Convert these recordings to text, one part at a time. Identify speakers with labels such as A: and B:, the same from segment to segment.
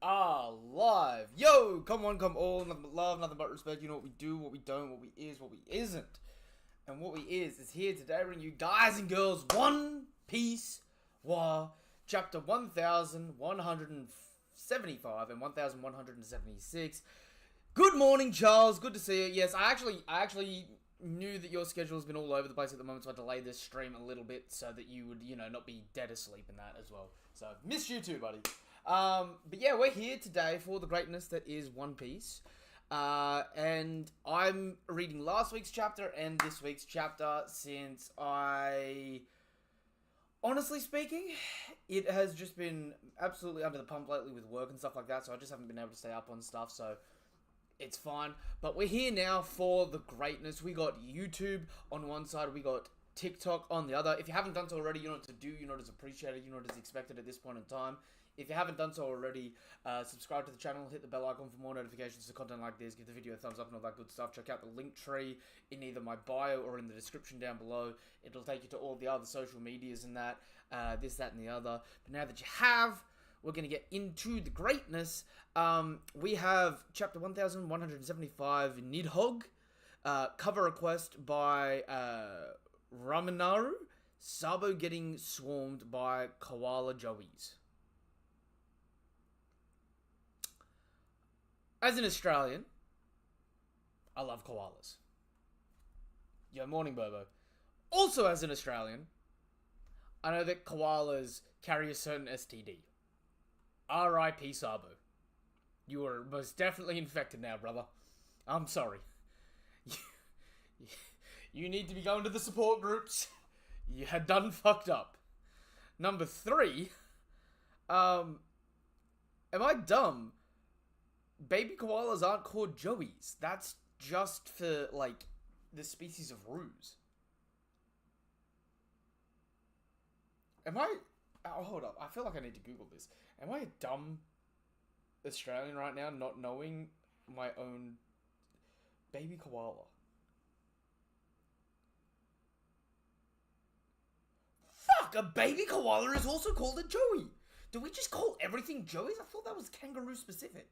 A: are live. Yo, come on, come all, nothing but love, nothing but respect. You know what we do, what we don't, what we is, what we isn't. And what we is here today bringing you guys and girls One Piece War chapter 1175 and 1176. Good morning, Charles. Good to see you. Yes, I actually knew that your schedule has been all over the place at the moment, so I delayed this stream a little bit so that you would, not be dead asleep in that as well. So, missed you too, buddy. But yeah, we're here today for the greatness that is One Piece. And I'm reading last week's chapter and this week's chapter since honestly speaking, it has just been absolutely under the pump lately with work and stuff like that, so I just haven't been able to stay up on stuff, so it's fine. But we're here now for the greatness. We got YouTube on one side, we got TikTok on the other. If you haven't done so already, you know what to do, you know what is appreciated, you know what is expected at this point in time. If you haven't done so already, subscribe to the channel, hit the bell icon for more notifications for content like this, give the video a thumbs up and all that good stuff. Check out the link tree in either my bio or in the description down below. It'll take you to all the other social medias and that, this, that, and the other. But now that you have, we're going to get into the greatness. We have chapter 1175, NIDHOGG, cover request by Raminaru, Sabo getting swarmed by koala joeys. As an Australian, I love koalas. Yo, morning, Bobo. Also, as an Australian, I know that koalas carry a certain STD. R.I.P. Sabo. You are most definitely infected now, brother. I'm sorry. You need to be going to the support groups. You had done fucked up. Number 3. Am I dumb? Baby koalas aren't called joeys. That's just for, like, the species of ruse. Am I... Oh, hold up. I feel like I need to Google this. Am I a dumb Australian right now not knowing my own baby koala? Fuck! A baby koala is also called a joey! Do we just call everything joeys? I thought that was kangaroo specific.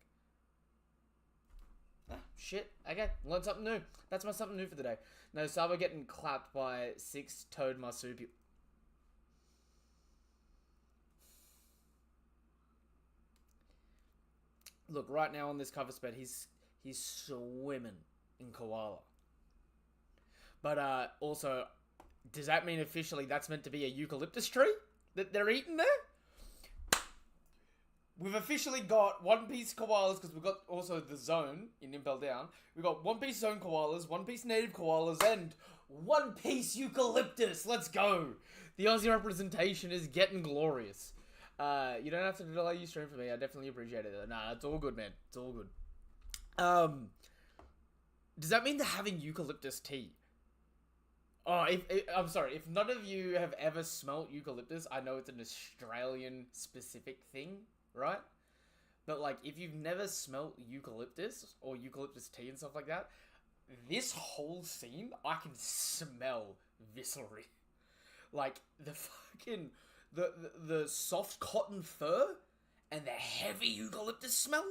A: Ah, shit. Okay, learned something new. That's my something new for the day. No, Sabo getting clapped by 6-toed marsupial. Look, right now on this cover spread, he's swimming in koala. But, also, does that mean officially that's meant to be a eucalyptus tree that they're eating there? We've officially got One Piece koalas, because we've got also the zone in Impel Down. We've got One Piece zone koalas, One Piece native koalas, and One Piece eucalyptus. Let's go. The Aussie representation is getting glorious. You don't have to delay your stream for me. I definitely appreciate it. Nah, it's all good, man. It's all good. Does that mean they're having eucalyptus tea? Oh, I'm sorry. If none of you have ever smelt eucalyptus, I know it's an Australian specific thing, right? But, like, if you've never smelt eucalyptus or eucalyptus tea and stuff like that, this whole scene, I can smell viscery. Like, the fucking... The soft cotton fur and the heavy eucalyptus smell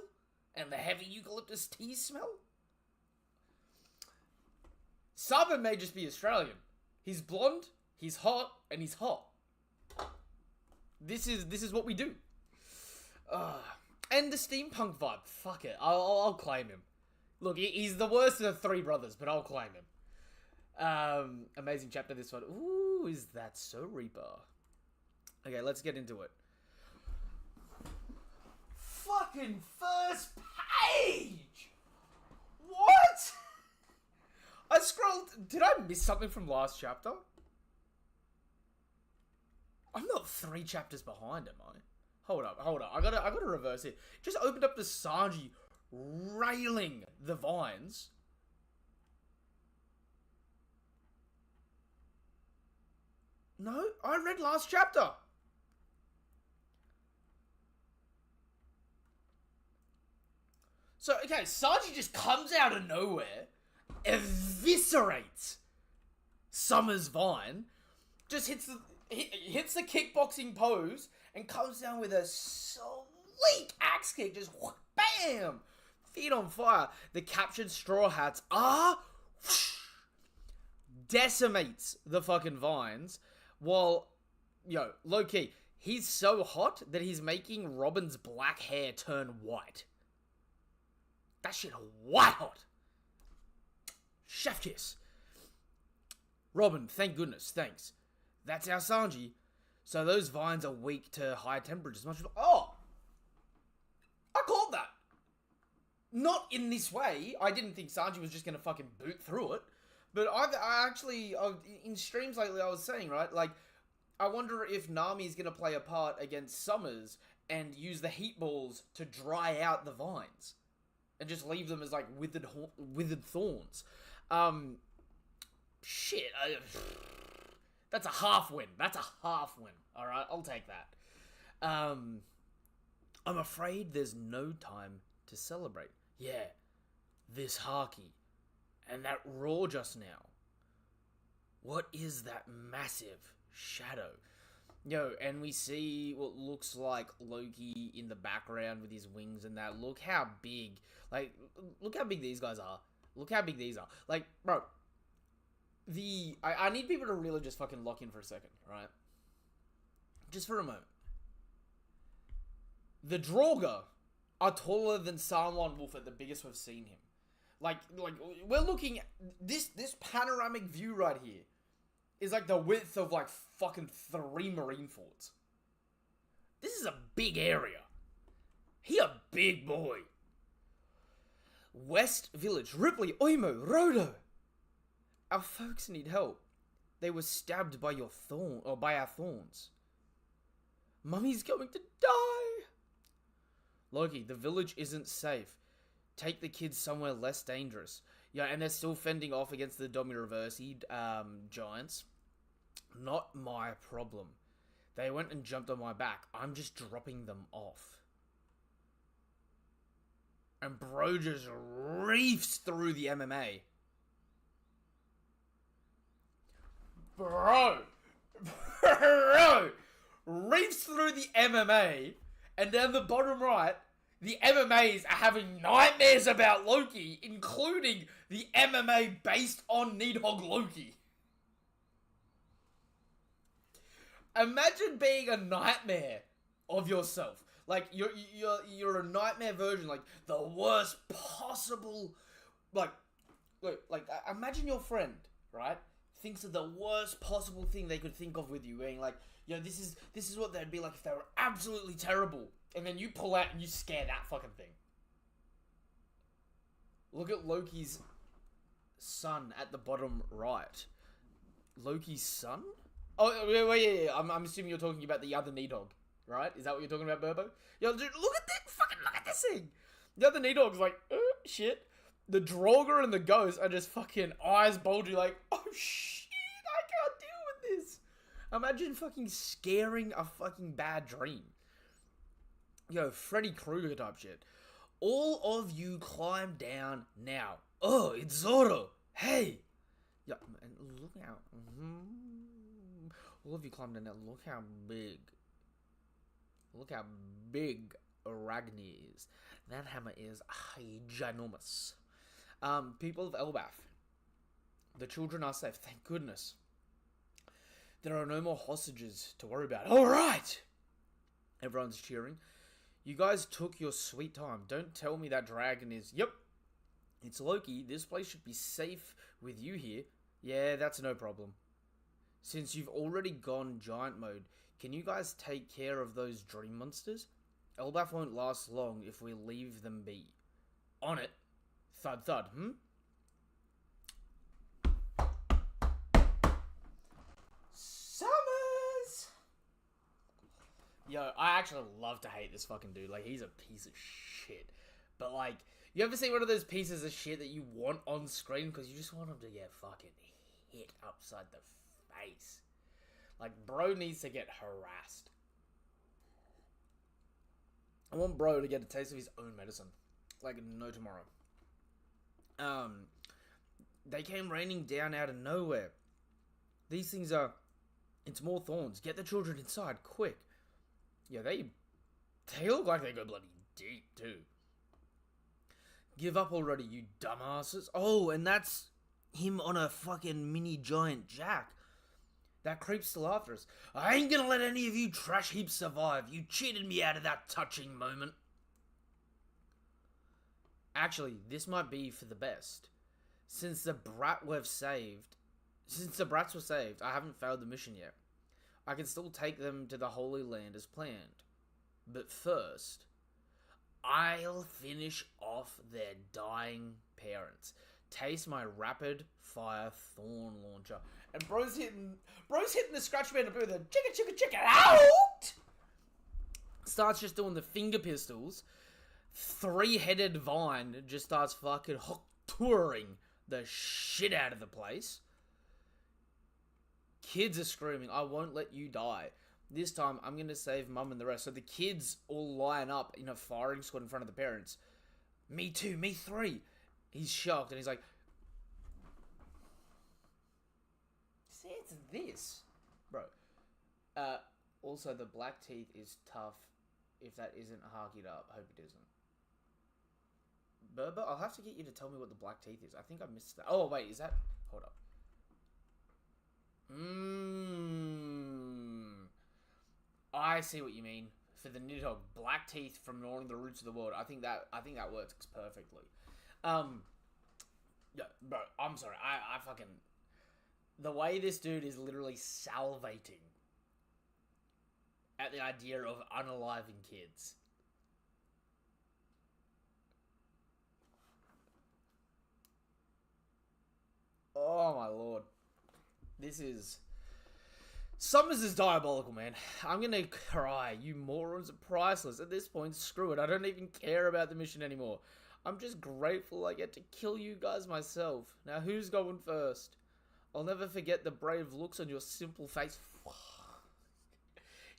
A: and the heavy eucalyptus tea smell. Sabo may just be Australian. He's blonde, he's hot, and he's hot. This is what we do. And the steampunk vibe. Fuck it. I'll claim him. Look, he's the worst of the 3 brothers, but I'll claim him. Amazing chapter, this one. Ooh, is that so, Reaper? Okay, let's get into it. Fucking first page! What? I scrolled... Did I miss something from last chapter? I'm not 3 chapters behind, am I? Hold up. I gotta reverse it. Just opened up the Sanji railing the vines. No, I read last chapter. So, okay, Sanji just comes out of nowhere, eviscerates Summer's vine, just hits the kickboxing pose, and comes down with a sweet axe axe kick, just bam! Feet on fire. The captured Straw Hats are decimates the fucking vines, while, low-key, he's so hot that he's making Robin's black hair turn white. That shit white hot. Chef kiss. Robin, thank goodness, thanks. That's our Sanji. So those vines are weak to high temperatures. Oh! I called that. Not in this way. I didn't think Sanji was just going to fucking boot through it. But I actually, in streams lately, I was saying, right, like, I wonder if Nami's going to play a part against Summers and use the heat balls to dry out the vines. And just leave them as, like, withered thorns. Shit. That's a half win. Alright, I'll take that. I'm afraid there's no time to celebrate. Yeah, this Haki. And that roar just now. What is that massive shadow? And we see what looks like Loki in the background with his wings and that. Look how big. Look how big these guys are. Like, bro. I need people to really just fucking lock in for a second, right? Just for a moment. The Draugr are taller than Sarlon Wolf at the biggest we've seen him. Like we're looking at this panoramic view right here is like the width of like fucking 3 marine forts. This is a big area. He a big boy. West Village, Ripley, Oimo, Rodo. Our folks need help. They were stabbed by by our thorns. Mummy's going to die. Loki, the village isn't safe. Take the kids somewhere less dangerous. Yeah, and they're still fending off against the Domi-Reversi giants. Not my problem. They went and jumped on my back. I'm just dropping them off. And bro just reefs through the MMA. Bro! Reefs through the MMA, and down the bottom right, the MMAs are having nightmares about Loki, including the MMA based on NIDHOGG Loki. Imagine being a nightmare of yourself. Like, you're a nightmare version, like, the worst possible, imagine your friend, right, thinks of the worst possible thing they could think of with you, being like, this is what they'd be like if they were absolutely terrible. And then you pull out and you scare that fucking thing. Look at Loki's son at the bottom right. Loki's son? Oh, wait, yeah. I'm assuming you're talking about the other NIDHOGG, right? Is that what you're talking about, Burbo? Yo, dude, look at this thing! The other NIDHOGG's like, shit. The Draugr and the Ghost are just fucking eyes bulging like, oh shit, I can't deal with this. Imagine fucking scaring a fucking bad dream. Freddy Krueger type shit. All of you climb down now. Oh, it's Zoro. Hey. Yeah, and look out. All of you climb down now. Look how big Arachne is. That hammer is ginormous. People of Elbaf. The children are safe. Thank goodness. There are no more hostages to worry about. All right. Everyone's cheering. You guys took your sweet time. Don't tell me that dragon is... Yep. It's Loki. This place should be safe with you here. Yeah, that's no problem. Since you've already gone giant mode, can you guys take care of those dream monsters? Elbaf won't last long if we leave them be. On it. Thud thud, Summers! Yo, I actually love to hate this fucking dude. Like, he's a piece of shit. But, like, you ever see one of those pieces of shit that you want on screen because you just want him to get fucking hit upside the face? Like, bro needs to get harassed. I want bro to get a taste of his own medicine. Like, no tomorrow. They came raining down out of nowhere. These things are... It's more thorns. Get the children inside, quick. Yeah, they look like they go bloody deep, too. Give up already, you dumbasses. Oh, and that's him on a fucking mini giant jack. That creep's still after us. I ain't gonna let any of you trash heaps survive. You cheated me out of that touching moment. Actually, this might be for the best. Since the brats were saved, I haven't failed the mission yet. I can still take them to the Holy Land as planned. But first, I'll finish off their dying parents. Taste my rapid fire thorn launcher. And bro's hitting the scratch band with a chicka out! Starts just doing the finger pistols. Three-headed vine just starts fucking touring the shit out of the place. Kids are screaming, I won't let you die. This time, I'm going to save mum and the rest. So the kids all line up in a firing squad in front of the parents. Me too, me three. He's shocked and he's like, see, it's this. Bro. Also, the black teeth is tough if that isn't harkied up. Hope it isn't. Berber, I'll have to get you to tell me what the black teeth is. I think I missed that. Oh, wait, is that... Hold up. I see what you mean. For the NIDHOGG, black teeth from gnawing the roots of the world. I think that works perfectly. Yeah, bro, I'm sorry. I fucking... The way this dude is literally salivating at the idea of unaliving kids. Oh my lord. This is... Summers is diabolical, man. I'm gonna cry. You morons are priceless. At this point, screw it. I don't even care about the mission anymore. I'm just grateful I get to kill you guys myself. Now, who's going first? I'll never forget the brave looks on your simple face.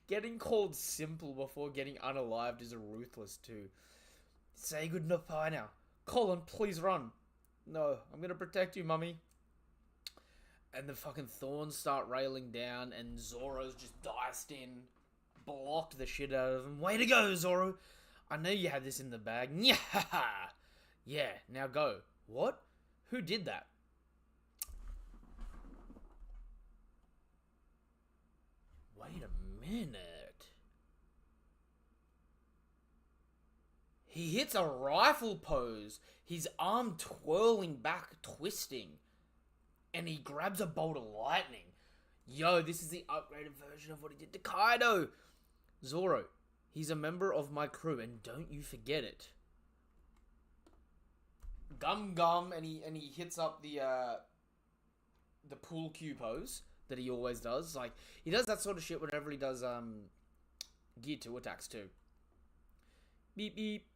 A: Getting called simple before getting unalived is ruthless too. Say goodbye now. Colin, please run. No, I'm gonna protect you, mummy. And the fucking thorns start railing down, and Zoro's just diced in, blocked the shit out of him. Way to go, Zoro! I know you had this in the bag. Yeah, now go. What? Who did that? Wait a minute. He hits a rifle pose, his arm twirling back, twisting. And he grabs a bolt of lightning. Yo, this is the upgraded version of what he did to Kaido. Zoro, he's a member of my crew, and don't you forget it. Gum, and he hits up the pool cue pose that he always does. Like, he does that sort of shit whenever he does Gear 2 attacks too. Beep beep.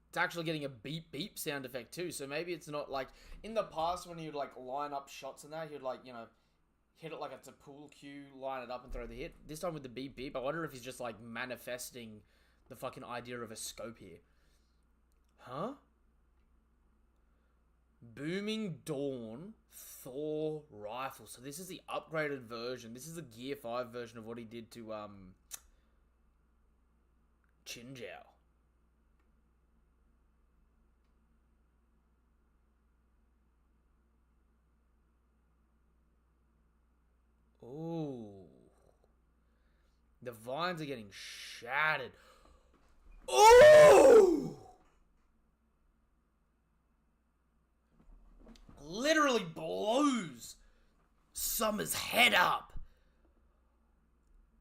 A: It's actually getting a beep beep sound effect too, so maybe it's not like in the past when he'd like line up shots and that, he'd like, you know, hit it like it's a pool cue, line it up and throw the hit. This time with the beep beep, I wonder if he's just like manifesting the fucking idea of a scope here. Huh? Booming Dawn Thor rifle. So this is the upgraded version. This is the Gear 5 version of what he did to Chinjiao. Ooh. The vines are getting shattered. Ooh! Literally blows Summer's head up.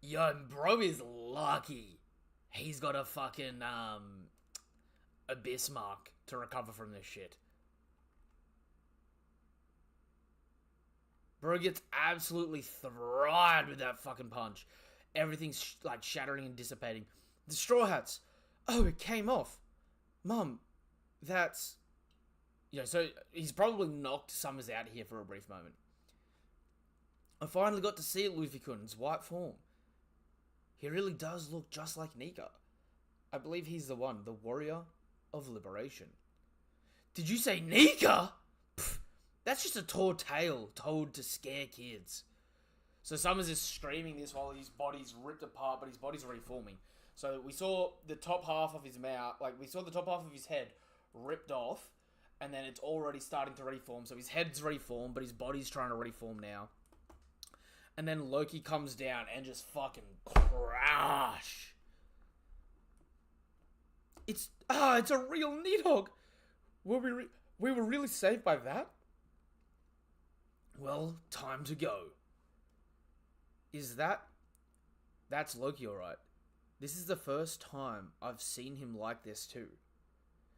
A: Yo, bro is lucky. He's got a fucking, abyss mark to recover from this shit. Bro gets absolutely thrived with that fucking punch. Everything's like shattering and dissipating. The Straw Hats. Oh, it came off. Mum, that's... You know, so he's probably knocked Summers out here for a brief moment. I finally got to see it, Luffy-kun, in his white form. He really does look just like Nika. I believe he's the one, the warrior of liberation. Did you say Nika? Pfft, that's just a tall tale told to scare kids. So Summers is screaming this while his body's ripped apart, but his body's reforming. So we saw the top half of his mouth, like we saw the top half of his head ripped off, and then it's already starting to reform. So his head's reformed, but his body's trying to reform now. And then Loki comes down and just fucking crash. It's a real Nidhogg. We were really saved by that? Well, time to go. That's Loki, alright. This is the first time I've seen him like this too.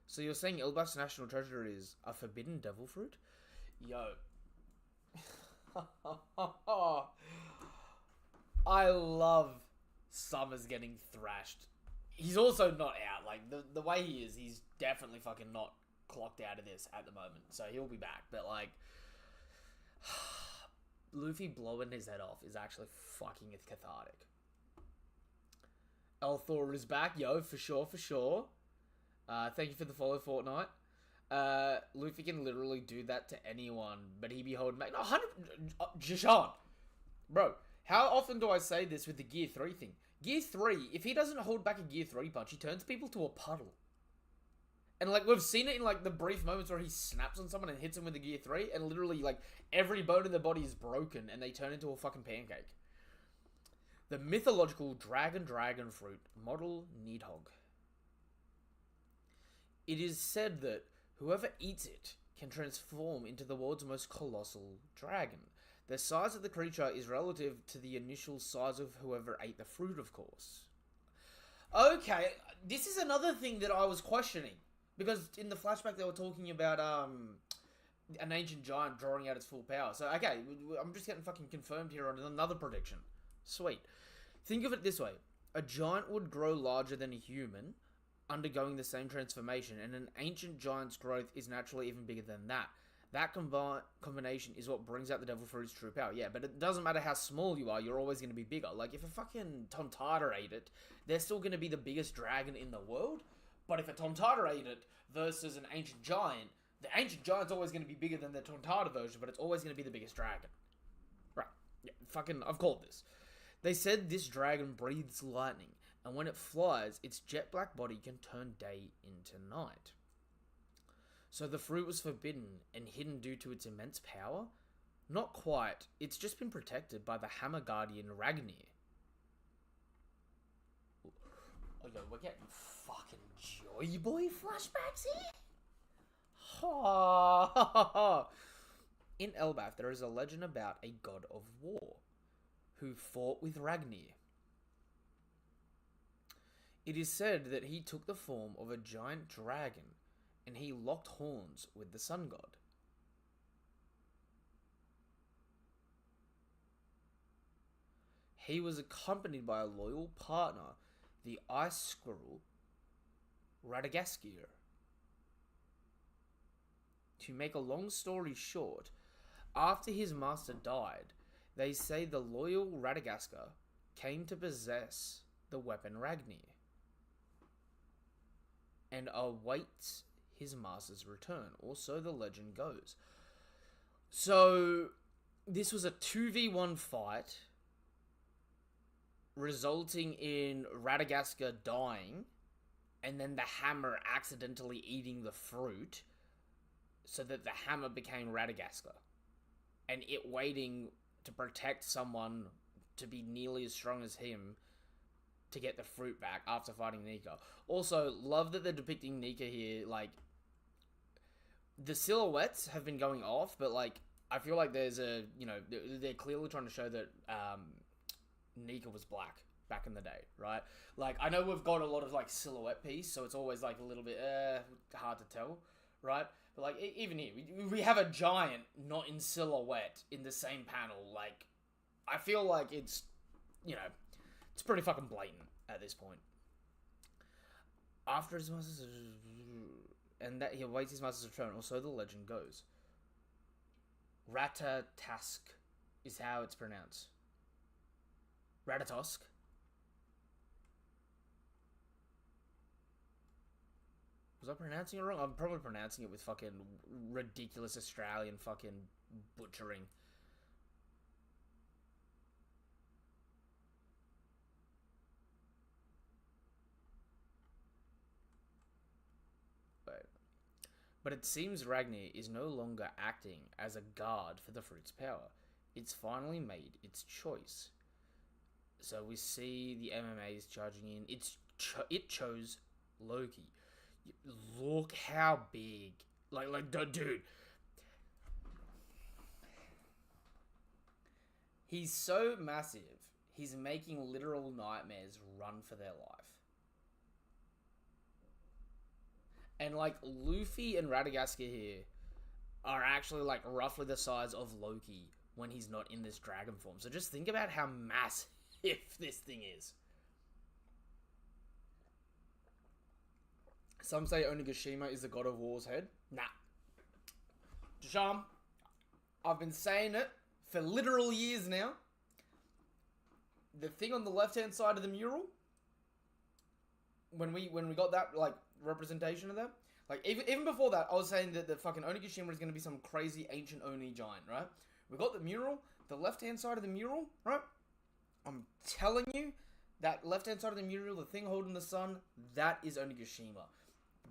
A: So you're saying Elbaf's national treasure is a forbidden devil fruit? Yo. I love Summers getting thrashed. He's also not out. Like, the way he is, he's definitely fucking not clocked out of this at the moment. So he'll be back. But, like, Luffy blowing his head off is actually fucking cathartic. Althor is back. Yo, for sure, for sure. Thank you for the follow, Fortnite. Luffy can literally do that to anyone, but he be holding back. No, 100... Jishan. Bro, how often do I say this with the Gear 3 thing? Gear 3, if he doesn't hold back a Gear 3 punch, he turns people to a puddle. And, like, we've seen it in, like, the brief moments where he snaps on someone and hits him with the Gear 3, and literally, like, every bone in their body is broken, and they turn into a fucking pancake. The mythological dragon fruit, model NIDHOGG. It is said that whoever eats it can transform into the world's most colossal dragon. The size of the creature is relative to the initial size of whoever ate the fruit, of course. Okay, this is another thing that I was questioning. Because in the flashback they were talking about an ancient giant drawing out its full power. So, okay, I'm just getting fucking confirmed here on another prediction. Sweet. Think of it this way. A giant would grow larger than a human, undergoing the same transformation, and an ancient giant's growth is naturally even bigger than that. That combination is what brings out the devil fruit's true power. Yeah, but it doesn't matter how small you are, you're always going to be bigger. Like, if a fucking Tontara ate it, they're still going to be the biggest dragon in the world. But if a Tontara ate it versus an ancient giant, the ancient giant's always going to be bigger than the Tontara version, but it's always going to be the biggest dragon. Right. Yeah, fucking, I've called this. They said this dragon breathes lightning, and when it flies, its jet black body can turn day into night. So the fruit was forbidden and hidden due to its immense power? Not quite. It's just been protected by the Hammer Guardian Ragnir. Oh, yo, we're getting fucking Joy Boy flashbacks here? Ha ha ha ha. In Elbaf, there is a legend about a god of war who fought with Ragnir. It is said that he took the form of a giant dragon and he locked horns with the sun god. He was accompanied by a loyal partner, the ice squirrel, Radagast. To make a long story short, after his master died, they say the loyal Radagast came to possess the weapon Ragnir and awaits his master's return, or so the legend goes. So, this was a 2v1 fight, resulting in Radagast dying, and then the hammer accidentally eating the fruit, so that the hammer became Radagast, and it waiting to protect someone to be nearly as strong as him to get the fruit back after fighting Nika. Also, love that they're depicting Nika here, like, the silhouettes have been going off, but, like, I feel like there's a, you know, they're clearly trying to show that, Nika was black back in the day, right? Like, I know we've got a lot of, like, silhouette piece, so it's always, like, a little bit, hard to tell, right? But, like, even here, we have a giant not in silhouette in the same panel. Like, I feel like it's, you know, it's pretty fucking blatant at this point. After his master's... and that he awaits his master's return, or so the legend goes. Ratatosk is how it's pronounced. Ratatosk? Was I pronouncing it wrong? I'm probably pronouncing it with fucking ridiculous Australian fucking butchering. But it seems Ragnar is no longer acting as a guard for the fruit's power. It's finally made its choice. So we see the MMAs charging in. It chose Loki. Look how big. Dude. He's so massive. He's making literal nightmares run for their life. And, like, Luffy and Radagast here are actually, like, roughly the size of Loki when he's not in this dragon form. So just think about how massive this thing is. Some say Onigashima is the god of war's head. Nah. Jasham, I've been saying it for literal years now. The thing on the left-hand side of the mural, when we got that, like, representation of that, like, even before that, I was saying that the fucking Onigashima is going to be some crazy ancient Oni giant, right? We got the mural, the left-hand side of the mural, right? I'm telling you, that left-hand side of the mural, the thing holding the sun, that is Onigashima.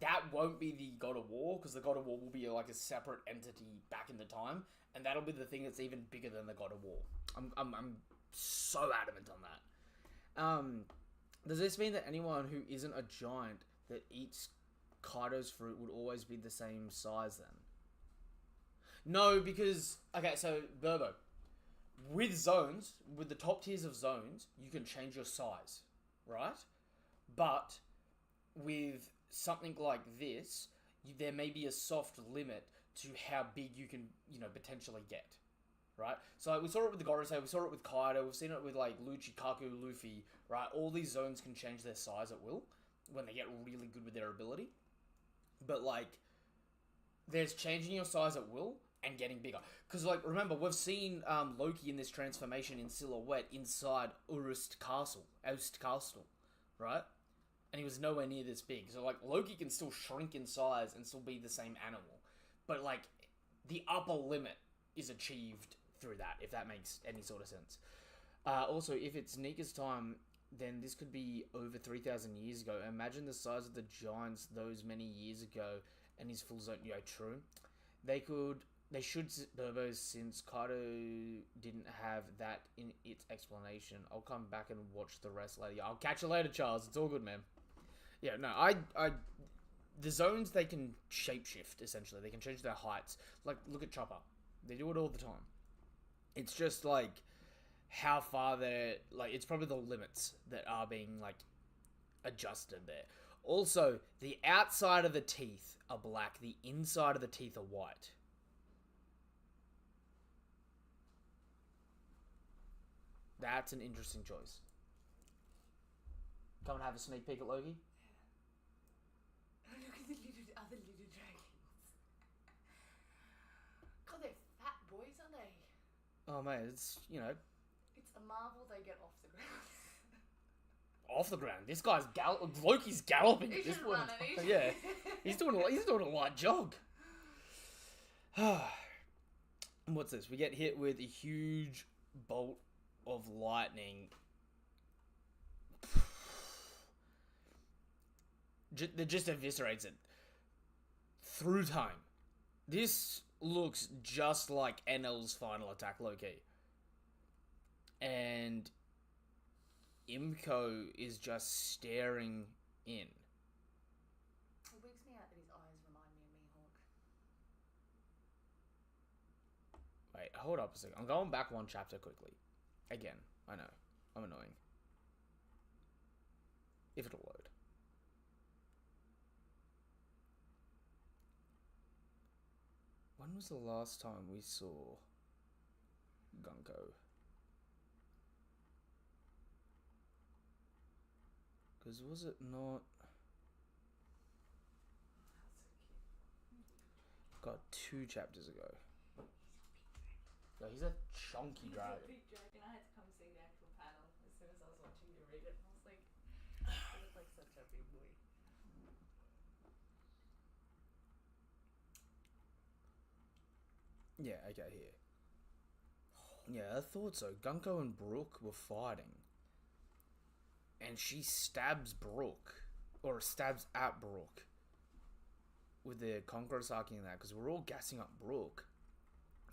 A: That won't be the God of War, because the God of War will be like a separate entity back in the time, and that'll be the thing that's even bigger than the God of War. I'm so adamant on that. Does this mean that anyone who isn't a giant that eats Kaido's fruit would always be the same size then? No, because... Okay, so, Burbo. With zones, with the top tiers of zones, you can change your size, right? But with something like this, there may be a soft limit to how big you can, potentially get, right? So we saw it with the Gorosei, we saw it with Kaido, we've seen it with, like, Lucci, Kaku, Luffy, right? All these zones can change their size at will when they get really good with their ability. But, like, there's changing your size at will and getting bigger. Because, like, remember, we've seen Loki in this transformation in silhouette inside Oust Castle, right? And he was nowhere near this big. So, like, Loki can still shrink in size and still be the same animal. But, like, the upper limit is achieved through that, if that makes any sort of sense. Also, if it's Nika's time, then this could be over 3,000 years ago. Imagine the size of the giants those many years ago and his full zone. True. They should, Burbo, since Kaido didn't have that in its explanation. I'll come back and watch the rest later. I'll catch you later, Charles. It's all good, man. Yeah, no, the zones, they can shapeshift, essentially. They can change their heights. Like, look at Chopper. They do it all the time. It's just, like, how far they're... Like, it's probably the limits that are being, like, adjusted there. Also, the outside of the teeth are black. The inside of the teeth are white. That's an interesting choice. Come and have a sneak peek at Loki.
B: Look at the other little dragons. God, they're fat boys, aren't they?
A: Oh, man, it's,
B: It's a marvel they get off the ground.
A: Off the ground. This guy's Loki's galloping at this point. Yeah, he's doing a light jog. What's this? We get hit with a huge bolt of lightning. That just eviscerates it through time. This looks just like NL's final attack, low-key. And Imco is just staring in.
B: It wigs me out that his eyes remind me of Mihawk.
A: Wait, hold up a second. I'm going back one chapter quickly. Again, I know. I'm annoying. If it'll load. When was the last time we saw Gunko? Because was it not... God, 2 chapters ago. He's a chunky dragon.
B: He's a big dragon. I had to come see the actual panel as soon as I was watching you read it. And I was like, he looks like such a big boy.
A: Yeah, okay, here. Yeah, I thought so. Gunko and Brooke were fighting. And she stabs Brooke. Or stabs at Brooke. with the Conqueror-Saki and that, because we're all gassing up Brooke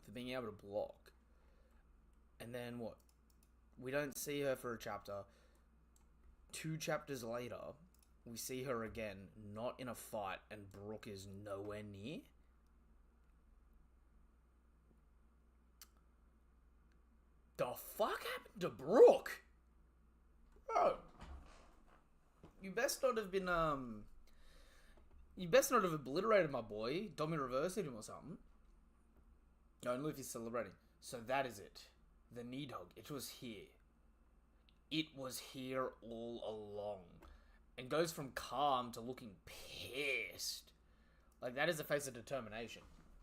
A: for being able to block. And then what? We don't see her for a chapter. 2 chapters later, we see her again, not in a fight, and Brooke is nowhere near. The fuck happened to Brooke? Bro. You best not have been, You best not have obliterated my boy. Domi reversed him or something. Only if he's celebrating. So that is it. The NIDHOGG. It was here. It was here all along. And goes from calm to looking pissed. Like, that is a face of determination.